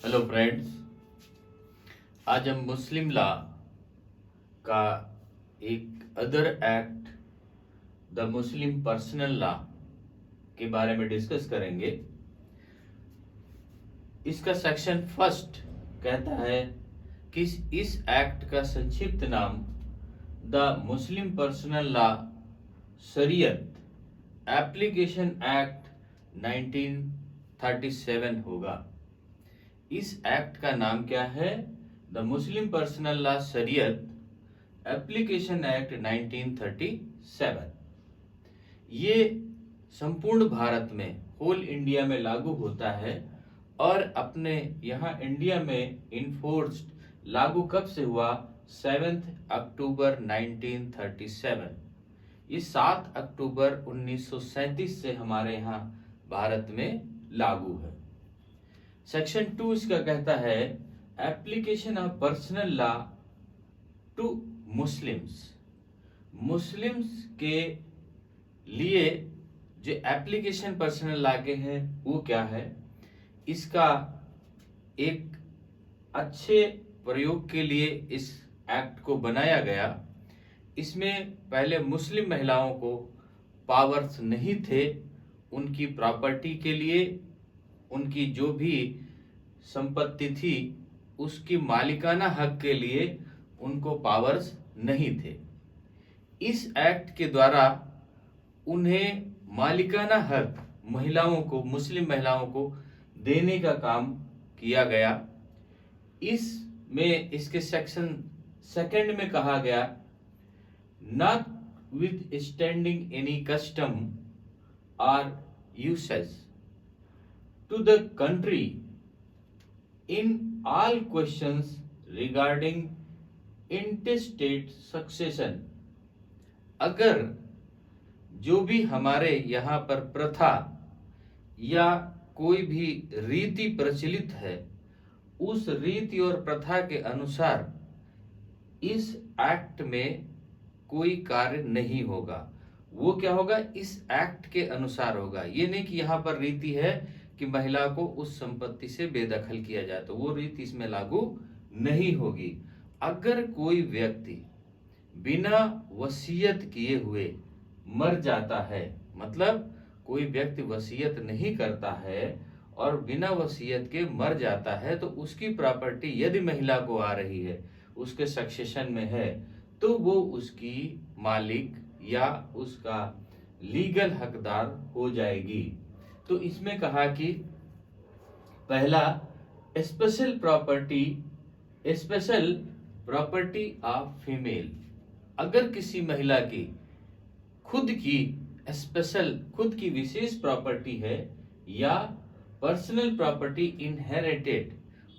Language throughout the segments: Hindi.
हेलो फ्रेंड्स, आज हम मुस्लिम लॉ का एक other act the Muslim personal law के बारे में डिस्कस करेंगे। इसका सेक्शन फर्स्ट कहता है कि इस एक्ट का संक्षिप्त नाम द मुस्लिम पर्सनल लॉ शरीयत एप्लीकेशन एक्ट 1937 होगा। इस एक्ट का नाम क्या है? द मुस्लिम पर्सनल लॉ शरीयत एप्लीकेशन एक्ट 1937। ये संपूर्ण भारत में होल इंडिया में लागू होता है और अपने यहाँ इंडिया में इन्फोर्स्ड लागू कब से हुआ? 7 अक्टूबर 1937। ये 7 अक्टूबर 1937 से हमारे यहाँ भारत में लागू है। सेक्शन 2 इसका कहता है application of personal law to Muslims. Muslims के लिए जो एप्लीकेशन पर्सनल लॉ के हैं वो क्या है? इसका एक अच्छे प्रयोग के लिए इस एक्ट को बनाया गया। इसमें पहले मुस्लिम महिलाओं को पावर्स नहीं थे उनकी प्रॉपर्टी के लिए, उनकी जो भी संपत्ति थी उसकी मालिकाना हक के लिए उनको पावर्स नहीं थे। इस एक्ट के द्वारा उन्हें मालिकाना हक महिलाओं को, मुस्लिम महिलाओं को देने का काम किया गया। इसमें इसके सेक्शन सेकंड में कहा गया not with standing any custom और usage to the country in all questions regarding intestate succession। अगर जो भी हमारे यहाँ पर प्रथा या कोई भी रीति प्रचलित है उस रीति और प्रथा के अनुसार इस एक्ट में कोई कार्य नहीं होगा। वो क्या होगा? इस एक्ट के अनुसार होगा। ये नहीं कि यहाँ पर रीति है कि महिला को उस संपत्ति से बेदखल किया जाए, तो वो रीति इसमें लागू नहीं होगी। अगर कोई व्यक्ति बिना वसीयत किए हुए मर जाता है, मतलब कोई व्यक्ति वसीयत नहीं करता है और बिना वसीयत के मर जाता है, तो उसकी प्रॉपर्टी यदि महिला को आ रही है, उसके सक्सेशन में है, तो वो उसकी मालिक या उसका लीगल हकदार हो जाएगी। तो इसमें कहा कि पहला स्पेशल प्रॉपर्टी ऑफ फीमेल। अगर किसी महिला की खुद की विशेष प्रॉपर्टी है या पर्सनल प्रॉपर्टी इनहेरिटेड,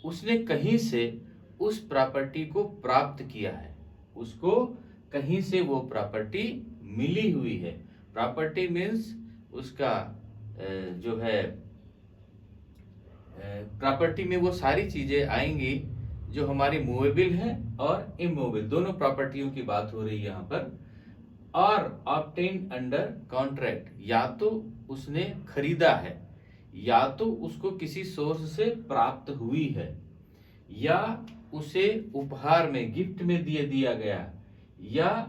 उसने कहीं से उस प्रॉपर्टी को प्राप्त किया है, उसको कहीं से वो प्रॉपर्टी मिली हुई है। प्रॉपर्टी मीन्स उसका जो है प्रॉपर्टी में वो सारी चीजें आएंगी जो हमारी मूवेबल है और इमूवेबल, दोनों प्रॉपर्टियों की बात हो रही है यहाँ पर। और ऑब्टेन अंडर कॉन्ट्रैक्ट, या तो उसने खरीदा है, या तो उसको किसी सोर्स से प्राप्त हुई है, या उसे उपहार में गिफ्ट में दिया गया, या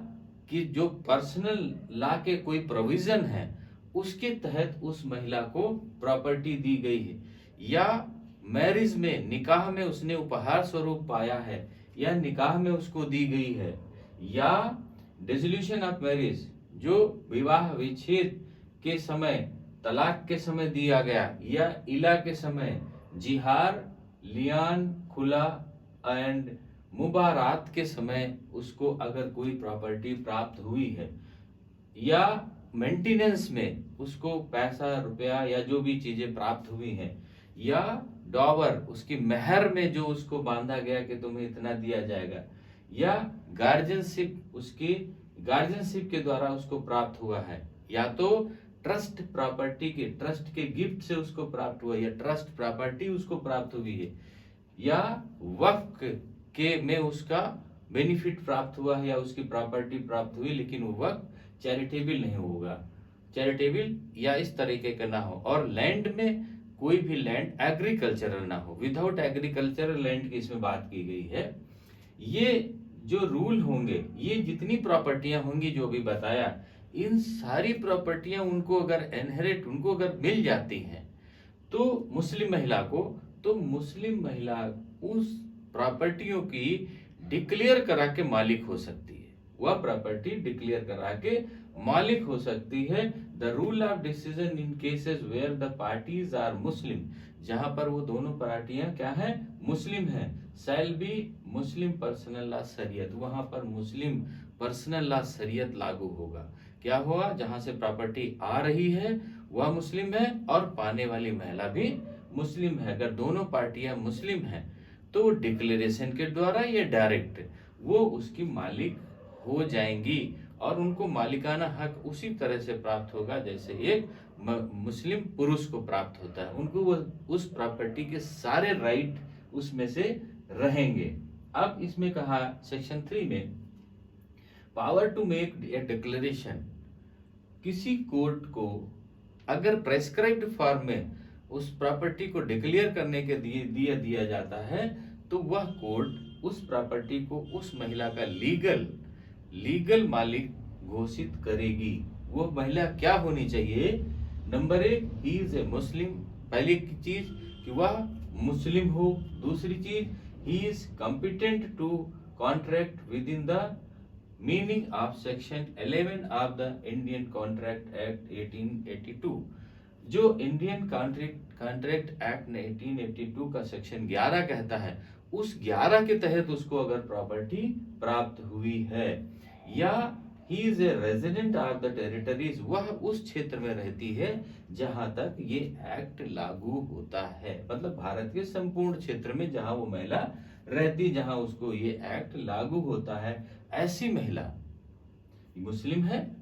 कि जो पर्सनल लॉ के कोई प्रोविजन है उसके तहत उस महिला को प्रॉपर्टी दी गई है, या मैरिज में, निकाह में उसने उपहार स्वरूप पाया है या निकाह में उसको दी गई है, या डिसोल्यूशन ऑफ मैरिज जो विवाह विच्छेद के समय, तलाक के समय दिया गया, या इला के समय जिहार, लियान, खुला एंड मुबारात के समय उसको अगर कोई प्रॉपर्टी प्राप्त हुई है, या मेंटेनेंस में उसको पैसा रुपया या जो भी चीजें प्राप्त हुई हैं, या डॉवर उसकी मेहर में जो उसको बांधा गया कि तुम्हें इतना दिया जाएगा, या गार्जियनशिप उसकी गार्जियनशिप के द्वारा उसको प्राप्त हुआ है, या तो ट्रस्ट प्रॉपर्टी के, ट्रस्ट के गिफ्ट से उसको प्राप्त हुआ, या ट्रस्ट प्रॉपर्टी उसको प्राप्त हुई है, या वक्फ के में उसका बेनिफिट प्राप्त हुआ है या उसकी प्रॉपर्टी प्राप्त हुई, लेकिन वो वक्फ चैरिटेबल नहीं होगा, चैरिटेबल या इस तरीके का ना हो। और लैंड में कोई भी लैंड एग्रीकल्चरल ना हो, विदाउट एग्रीकल्चरल लैंड की इसमें बात की गई है। ये जो रूल होंगे, ये जितनी प्रॉपर्टियां होंगी जो भी बताया, इन सारी प्रॉपर्टियां उनको अगर इनहेरिट, उनको अगर मिल जाती हैं तो मुस्लिम महिला को, तो मुस्लिम महिला उस प्रॉपर्टियों की डिक्लेयर करा के मालिक हो सकती है, वह प्रॉपर्टी डिक्लेयर करा के मालिक हो सकती है। The rule of decision in cases where the parties are Muslim, जहां पर वो दोनों पार्टियां क्या है, मुस्लिम है, shall be Muslim personal law Shariat, वहां पर मुस्लिम पर्सनल लॉ शरीयत लागू होगा। क्या हुआ, जहां से प्रॉपर्टी आ रही है वह मुस्लिम है और पाने वाली महिला भी मुस्लिम है। अगर दोनों पार्टियां मुस्लिम हैं तो डिक्लेरेशन के द्वारा या डायरेक्ट वो उसकी मालिक हो जाएंगी और उनको मालिकाना हक उसी तरह से प्राप्त होगा जैसे एक मुस्लिम पुरुष को प्राप्त होता है। उनको वो उस प्रॉपर्टी के सारे राइट उसमें से रहेंगे। अब इसमें कहा सेक्शन 3 में, power to make a declaration, किसी कोर्ट को अगर प्रेस्क्राइब्ड फॉर्म में उस प्रॉपर्टी को डिक्लेयर करने के दिया जाता है तो वह कोर्ट उस प्रॉपर्टी को उस महिला का लीगल मालिक घोषित करेगी। वो महिला क्या होनी चाहिए, नंबर 1 ही इज ए मुस्लिम, पहली चीज कि वह मुस्लिम हो, दूसरी चीज he is competent to contract within the meaning of section 11 of the Indian contract act 1882। जो इंडियन कॉन्ट्रैक्ट एक्ट 1882 का सेक्शन 11 कहता है, उस 11 के तहत उसको अगर प्रॉपर्टी प्राप्त हुई है, या he is a resident of the territories, वह उस क्षेत्र में रहती है जहां तक ये एक्ट लागू होता है, मतलब भारत के संपूर्ण क्षेत्र में जहां वो महिला रहती, जहां उसको ये एक्ट लागू होता है, ऐसी महिला मुस्लिम है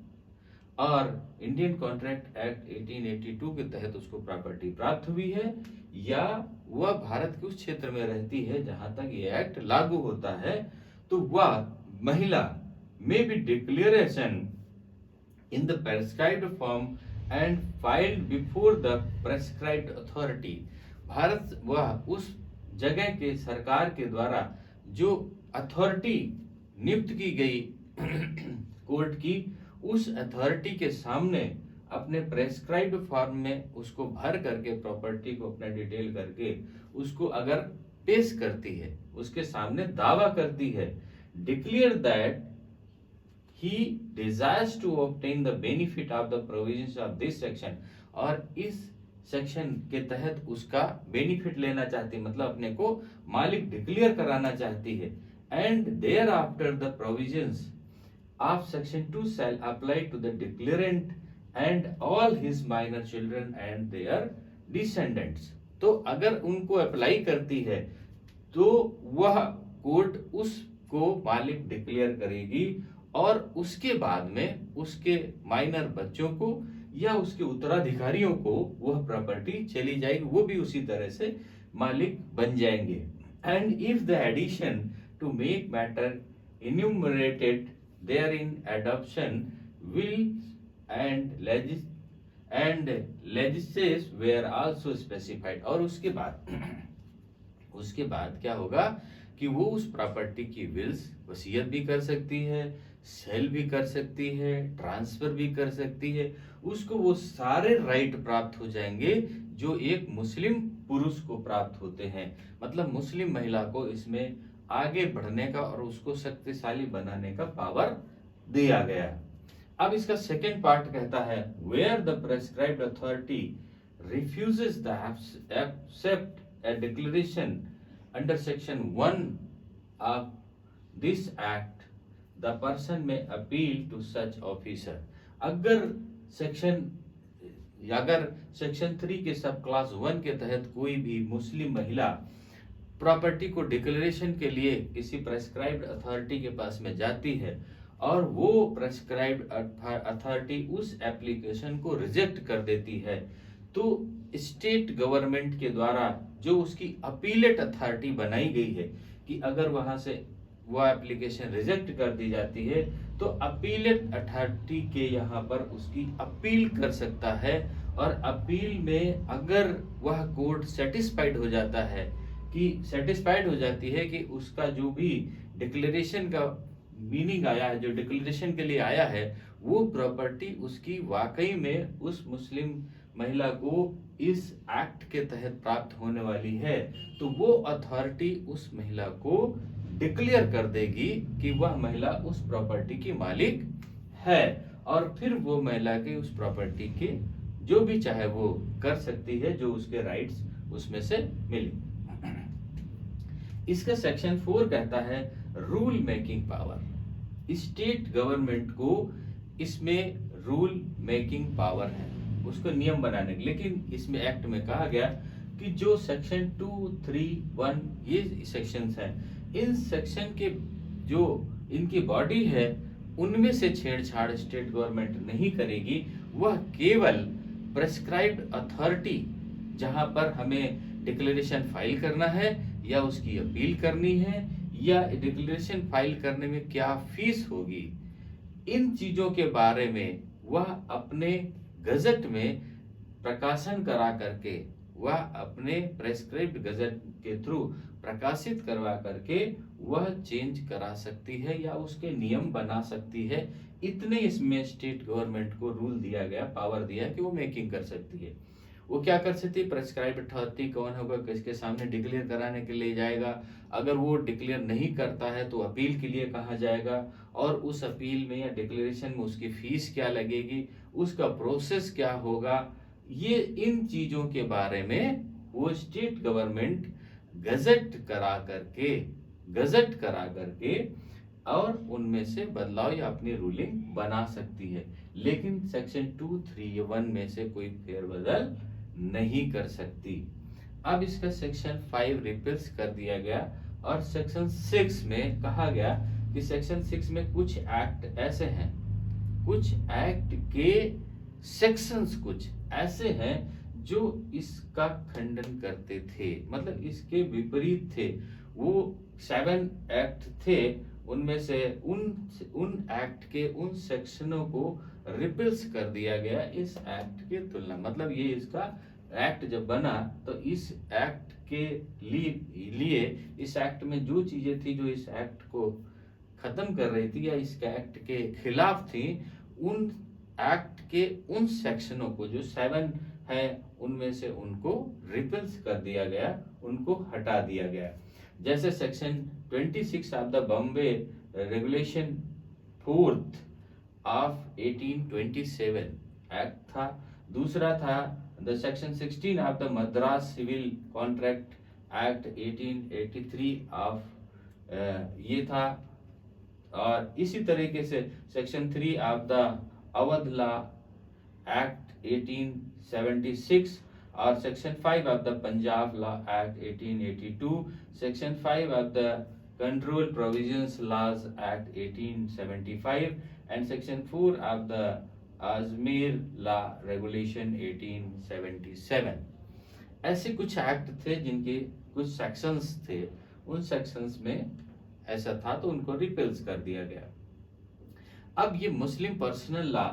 और इंडियन कॉन्ट्रैक्ट एक्ट 1882 के तहत उसको प्रॉपर्टी प्राप्त हुई है, या वह भारत के उस क्षेत्र में रहती है जहां तक ये एक्ट लागू होता है, तो वह महिला may by declaration in the prescribed form and filed before the prescribed authority. Bharat वह उस जगह के सरकार के द्वारा जो अथॉरिटी नियुक्त की गई कोर्ट की, उस अथॉरिटी के सामने अपने प्रेस्क्राइब्ड फॉर्म में उसको भर करके प्रॉपर्टी को अपना डिटेल करके उसको अगर पेश करती है, उसके सामने दावा करती है, declare that he desires to obtain the benefit of the provisions of this section, और इस सेक्शन के तहत उसका बेनिफिट लेना चाहती, मतलब अपने को मालिक डिक्लेयर कराना चाहती है, and thereafter the provisions of section 2 shall apply to the declarant and all his minor children and their descendants। तो अगर उनको अप्लाई करती है तो वह कोर्ट उसको मालिक डिक्लेयर करेगी और उसके बाद में उसके माइनर बच्चों को या उसके उत्तराधिकारियों को वह प्रॉपर्टी चली जाएगी, वो भी उसी तरह से मालिक बन जाएंगे। And if the addition to make matter enumerated therein adoption will and legislations were also specified। और उसके बाद क्या होगा कि वो उस प्रॉपर्टी की विल्स, वसीयत भी कर सकती है, सेल भी कर सकती है, ट्रांसफर भी कर सकती है, उसको वो सारे राइट प्राप्त हो जाएंगे जो एक मुस्लिम पुरुष को प्राप्त होते हैं। मतलब मुस्लिम महिला को इसमें आगे बढ़ने का और उसको शक्तिशाली बनाने का पावर दिया गया। अब इसका सेकेंड पार्ट कहता है, where the prescribed authority refuses the accept a declaration under section 1 of this act the person may appeal to such officer. अगर सेक्शन 3 के सब क्लास 1 के तहत कोई भी मुस्लिम महिला प्रॉपर्टी को डिक्लेरेशन के लिए किसी प्रेस्क्राइब्ड अथॉरिटी के पास में जाती है और वो प्रेस्क्राइब्ड अथॉरिटी उस एप्लीकेशन को रिजेक्ट कर देती है, तो स्टेट गवर्नमेंट के द्वारा जो उसकी अपीलेट अथॉरिटी बनाई गई है कि अगर वहां से वो एप्लीकेशन रिजेक्ट कर दी जाती है तो अपीलेट अथॉरिटी के यहाँ पर उसकी अपील कर सकता है और अपील में अगर वह कोर्ट सेटिस्फाइड हो जाता है सेटिस्फाइड हो जाती है कि उसका जो भी डिक्लेरेशन का मीनिंग आया है, जो डिक्लेरेशन के लिए आया है, वो प्रॉपर्टी उसकी वाकई में उस मुस्लिम महिला को इस एक्ट के तहत प्राप्त होने वाली है, तो वो अथॉरिटी उस महिला को डिक्लेयर कर देगी कि वह महिला उस प्रॉपर्टी की मालिक है, और फिर वो महिला के उस प्रॉपर्टी के जो भी चाहे वो कर सकती है, जो उसके राइट्स उसमें से मिले। इसका सेक्शन 4 कहता है rule making power. State government को इसमें रूल मेकिंग पावर है, उसको नियम बनाने की। लेकिन इसमें एक्ट में कहा गया कि जो सेक्शन 2, 3, 1 ये सेक्शंस हैं, इन सेक्शन के जो इनकी बॉडी है उनमें से छेड़छाड़ स्टेट गवर्नमेंट नहीं करेगी। वह केवल प्रेस्क्राइब्ड अथॉरिटी, जहां पर हमें डिक्लेरेशन फाइल करना है या उसकी अपील करनी है या डिक्लेरेशन फाइल करने में क्या फीस होगी, इन चीजों के बारे में वह अपने गजट में प्रकाशन करा करके, वह अपने प्रेस्क्राइब्ड गजट के थ्रू प्रकाशित करवा करके वह चेंज करा सकती है या उसके नियम बना सकती है। इतने इसमें स्टेट गवर्नमेंट को रूल दिया गया, पावर दिया कि वो मेकिंग कर सकती है। वो क्या कर सकती है, प्रेस्क्राइब अथॉरिटी कौन होगा, किसके सामने डिक्लेयर कराने के लिए जाएगा, अगर वो डिक्लेयर नहीं करता है तो अपील के लिए कहा जाएगा, और उस अपील में या डिक्लेरेशन में उसकी फीस क्या लगेगी, उसका प्रोसेस क्या होगा, ये इन चीजों के बारे में वो स्टेट गवर्नमेंट गजट करा करके और उनमें से बदलाव या अपनी रूलिंग बना सकती है। लेकिन सेक्शन 2, 3 या 1 में से कोई फेरबदल नहीं कर सकती। अब इसका सेक्शन 5 रिपील्स कर दिया गया, और सेक्शन 6 में कहा गया कि सेक्शन 6 में कुछ एक्ट ऐसे हैं, कुछ एक्ट के सेक्शंस कुछ ऐसे हैं जो इसका खंडन करते थे, मतलब इसके विपरीत थे। वो 7 एक्ट थे, उनमें से उन एक्ट के उन सेक्शनों को रिपील्स कर दिया गया इस एक्ट के तुलना। मतलब ये इसका एक्ट जब बना तो इस एक्ट के लिए इस एक्ट में जो चीजें थी जो इस एक्ट को खत्म कर रही थी या इस एक्ट के खिलाफ थी, उन एक्ट के उन सेक्शनों को जो 7 है उनमें से उनको रिपील्स कर दिया गया, उनको हटा दिया गया। जैसे section 26 of the Bombay regulation 4th of 1827 act था। दूसरा था the section 16 of the Madras civil contract act 1883 of ये था। और इसी तरीके से section 3 of the Awadh law act 1876 और section 5 of the Punjab law act 1882, section 5 of the control provisions laws act 1875 and section 4 of the Ajmer law regulation 1877। ऐसे कुछ एक्ट थे जिनके कुछ सेक्शंस थे, उन सेक्शंस में ऐसा था तो उनको रिपील्स कर दिया गया। अब ये मुस्लिम पर्सनल लॉ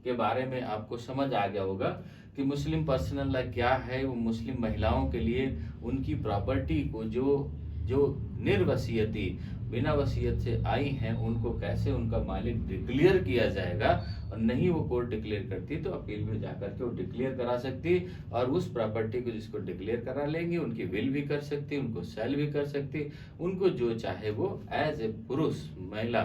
के बारे में आपको समझ आ गया होगा कि मुस्लिम पर्सनल लॉ क्या है। वो मुस्लिम महिलाओं के लिए उनकी प्रॉपर्टी को जो निर्वसीयती बिना वसीयत से आई हैं उनको कैसे उनका मालिक डिक्लेयर किया जाएगा, और नहीं वो कोर्ट डिक्लेयर करती तो अपील में जाकर के वो डिक्लेयर करा सकती, और उस प्रॉपर्टी को जिसको डिक्लेयर करा लेंगे उनकी विल भी कर सकती, उनको सेल भी कर सकती, उनको जो चाहे वो एज ए पुरुष महिला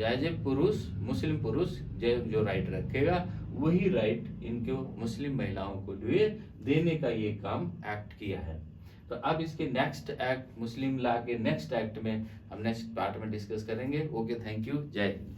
एज ए पुरुष मुस्लिम पुरुष जो राइट रखेगा वही राइट इनको मुस्लिम महिलाओं को लिए देने का ये काम एक्ट किया है। तो अब इसके नेक्स्ट एक्ट मुस्लिम लॉ के नेक्स्ट एक्ट में हम नेक्स्ट पार्ट में डिस्कस करेंगे। ओके, थैंक यू, जय हिंद।